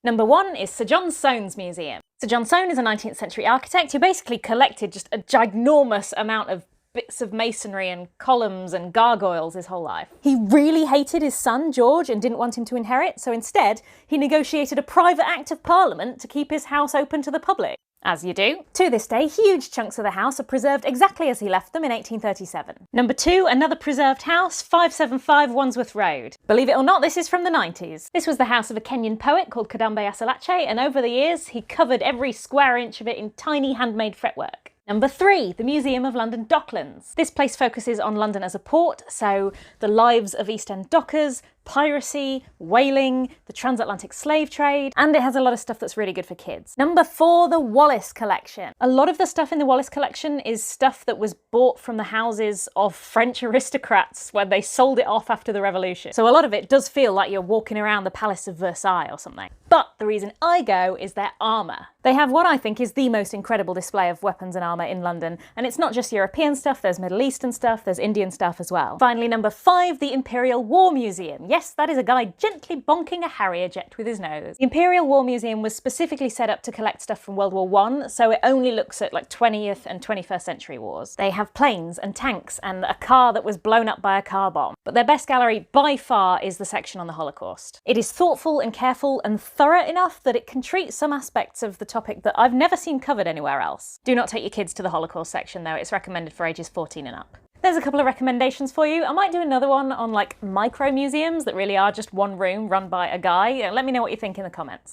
Number 1 is Sir John Soane's museum. Sir John Soane is a 19th century architect who basically collected just a ginormous amount of bits of masonry and columns and gargoyles his whole life. He really hated his son, George, and didn't want him to inherit, so instead he negotiated a private Act of Parliament to keep his house open to the public. As you do. To this day, huge chunks of the house are preserved exactly as he left them in 1837. Number 2, another preserved house, 575 Wandsworth Road. Believe it or not, this is from the 90s. This was the house of a Kenyan poet called Kadambe Asalache, and over the years he covered every square inch of it in tiny handmade fretwork. Number 3, the Museum of London Docklands. This place focuses on London as a port, so the lives of East End dockers, piracy, whaling, the transatlantic slave trade, and it has a lot of stuff that's really good for kids. Number 4, the Wallace Collection. A lot of the stuff in the Wallace Collection is stuff that was bought from the houses of French aristocrats when they sold it off after the Revolution. So a lot of it does feel like you're walking around the Palace of Versailles or something. But the reason I go is their armour. They have what I think is the most incredible display of weapons and armour in London, and it's not just European stuff, there's Middle Eastern stuff, there's Indian stuff as well. Finally, number 5, the Imperial War Museum. Yes, that is a guy gently bonking a Harrier jet with his nose. The Imperial War Museum was specifically set up to collect stuff from World War I, so it only looks at like 20th and 21st century wars. They have planes and tanks and a car that was blown up by a car bomb. But their best gallery by far is the section on the Holocaust. It is thoughtful and careful and thorough enough that it can treat some aspects of the topic that I've never seen covered anywhere else. Do not take your kids to the Holocaust section though, it's recommended for ages 14 and up. There's a couple of recommendations for you. I might do another one on like micro museums that really are just one room run by a guy. Let me know what you think in the comments.